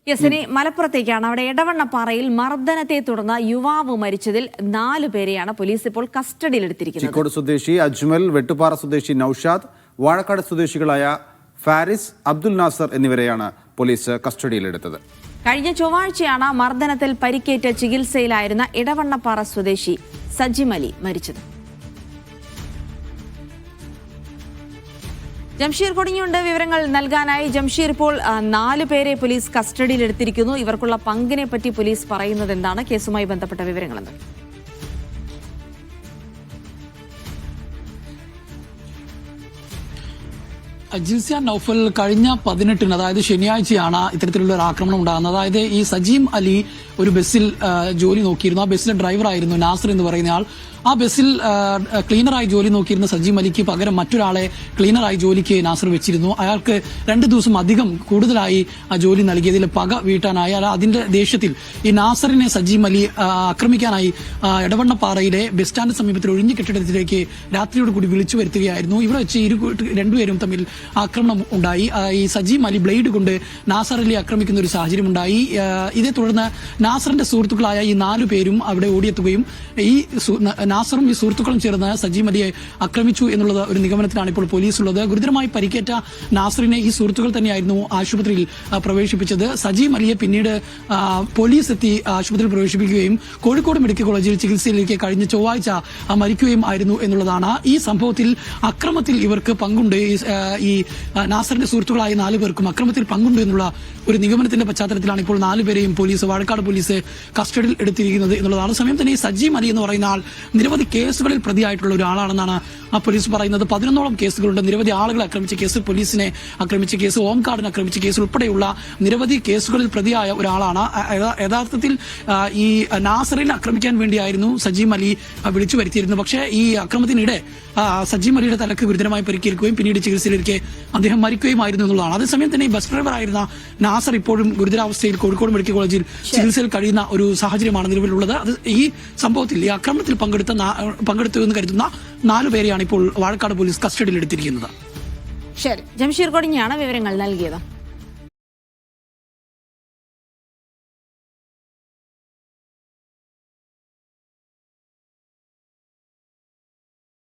യെസിനി മലപ്പുറത്തേക്കാണ്. അവിടെ എടവണ്ണപ്പാറയിൽ മർദ്ദനത്തെ തുടർന്ന് യുവാവ് മരിച്ചതിൽ 4 പേരെയാണ് പോലീസ് ഇപ്പോൾ കസ്റ്റഡിയിലെടുത്തിരിക്കുന്നത്. ചിക്കോട് സ്വദേശി അജ്മൽ, വെട്ടുപാറ സ്വദേശി നൌഷാദ്, വാഴക്കാട് സ്വദേശികളായ ഫാരിസ്, അബ്ദുൽ നാസർ എന്നിവരെയാണ് പോലീസ് കസ്റ്റഡിയിലെടുത്തത്. കഴിഞ്ഞ ചൊവ്വാഴ്ചയാണ് മർദ്ദനത്തിൽ പരിക്കേറ്റ് ചികിത്സയിലായിരുന്ന എടവണ്ണപ്പാറ സ്വദേശി സജിമലി മരിച്ചത്. ജംഷീർ കൊടിഞ്ഞുണ്ട് വിവരങ്ങൾ നൽകാനായി. ജംഷീർ, ഇപ്പോൾ 4 പേരെ പോലീസ് കസ്റ്റഡിയിലെടുത്തിരിക്കുന്നു. ഇവർക്കുള്ള പങ്കിനെ പറ്റി പോലീസ് പറയുന്നത് എന്താണ്? കേസുമായി ബന്ധപ്പെട്ട വിവരങ്ങൾ എന്താണ്? ജിൽസിയ നൌഫൽ, കഴിഞ്ഞ 18-ന് അതായത് ശനിയാഴ്ചയാണ് ഇത്തരത്തിലുള്ള ഒരു ആക്രമണം ഉണ്ടാകുന്നത്. അതായത് ഈ സജീം അലി ഒരു ബസ്സിൽ ജോലി നോക്കിയിരുന്നു. ആ ബസ്സിലെ ഡ്രൈവറായിരുന്നു നാസർ എന്ന് പറയുന്ന ആൾ. ആ ബസ്സിൽ ക്ലീനറായി ജോലി നോക്കിയിരുന്ന സജീം അലിക്ക് പകരം മറ്റൊരാളെ ക്ലീനറായി ജോലിക്ക് നാസർ വെച്ചിരുന്നു. അയാൾക്ക് 2 ദിവസം അധികം കൂടുതലായി ആ ജോലി നൽകിയതിൽ പക വീട്ടാനായി അതിന്റെ ദേഷ്യത്തിൽ ഈ നാസറിനെ സജീം അലി ആക്രമിക്കാനായി എടവണ്ണപ്പാറയിലെ ബസ് സ്റ്റാൻഡ് സമീപത്തിൽ ഒഴിഞ്ഞ കെട്ടിടത്തിലേക്ക് രാത്രിയോട് കൂടി വിളിച്ചു വരുത്തുകയായിരുന്നു. ഇവിടെ വെച്ച് രണ്ടുപേരും തമ്മിൽ ആക്രമണം ഉണ്ടായി. ഈ സജീം അലി ബ്ലേഡ് കൊണ്ട് നാസർ അലി ആക്രമിക്കുന്ന ഒരു സാഹചര്യം ഉണ്ടായി. ഇതേ തുടർന്ന് നാസറിന്റെ സുഹൃത്തുക്കളായ ഈ 4 പേരും അവിടെ ഓടിയെത്തുകയും ഈ നാസറും ഈ സുഹൃത്തുക്കളും ചേർന്ന് സജീം അലിയെ ആക്രമിച്ചു എന്നുള്ള ഒരു നിഗമനത്തിലാണ് ഇപ്പോൾ പോലീസ് ഉള്ളത്. ഗുരുതരമായി പരിക്കേറ്റ നാസറിനെ ഈ സുഹൃത്തുക്കൾ തന്നെയായിരുന്നു ആശുപത്രിയിൽ പ്രവേശിപ്പിച്ചത്. സജീം അലിയെ പിന്നീട് പോലീസ് എത്തി ആശുപത്രിയിൽ പ്രവേശിപ്പിക്കുകയും കോഴിക്കോട് മെഡിക്കൽ കോളേജിൽ ചികിത്സയിലേക്ക് കഴിഞ്ഞ ചൊവ്വാഴ്ച മരിക്കുകയും ആയിരുന്നു എന്നുള്ളതാണ്. ഈ സംഭവത്തിൽ അക്രമത്തിൽ ഇവർക്ക് പങ്കുണ്ട്. ഈ നാസറിന്റെ സുഹൃത്തുക്കളായ 4 പേർക്കും അക്രമത്തിൽ പങ്കുണ്ട് എന്നുള്ള ഒരു നിഗമനത്തിന്റെ പശ്ചാത്തലത്തിലാണ് ഇപ്പോൾ 4 പേരെയും വാഴക്കാട് പോലീസ് കസ്റ്റഡിയിൽ എടുത്തിരിക്കുന്നത് എന്നുള്ളതാണ്. സമയം തന്നെ ഈ സജീം അലി എന്ന് പറയുന്ന ആൾ നിരവധി കേസുകളിൽ പ്രതിയായിട്ടുള്ള ഒരാളാണെന്നാണ് പോലീസ് പറയുന്നത്. 11ഓളം കേസുകളുണ്ട്. നിരവധി ആളുകളെ ആക്രമിച്ച കേസ്, പോലീസിനെ ആക്രമിച്ച കേസ്, ഓംകാർഡിനെ ആക്രമിച്ച കേസ് ഉൾപ്പെടെയുള്ള നിരവധി കേസുകളിൽ പ്രതിയായ ഒരാളാണ്. യഥാർത്ഥത്തിൽ ഈ നാസറിനെ ആക്രമിക്കാൻ വേണ്ടിയായിരുന്നു സജീം അലി വിളിച്ചു വരുത്തിയിരുന്നത്. പക്ഷേ ഈ അക്രമത്തിനിടെ സജീം അലിയുടെ തലക്ക് ഗുരുതരമായി പരിക്കേൽക്കുകയും പിന്നീട് ചികിത്സയിലേക്ക് അദ്ദേഹം മരിക്കുകയുമായിരുന്നു എന്നുള്ളതാണ്. അതേസമയം തന്നെ ഈ ബസ് ഡ്രൈവറായിരുന്ന നാസർ ഇപ്പോഴും ഗുരുതരാവസ്ഥയിൽ കോഴിക്കോട് മെഡിക്കൽ കോളേജിൽ ചികിത്സയിൽ കഴിയുന്ന ഒരു സാഹചര്യമാണ് നിലവിലുള്ളത്. അത് ഈ സംഭവത്തിൽ ഈ ആക്രമണത്തിൽ പങ്കെടുത്തു എന്ന് കരുതുന്ന 4 പേരെയാണ് ഇപ്പോൾ വാഴക്കാട് പോലീസ് കസ്റ്റഡിയിൽ എടുത്തിരിക്കുന്നത്. ശരി, ജംഷീർ കൊടിഞ്ഞാണ് വിവരങ്ങൾ നൽകിയത്.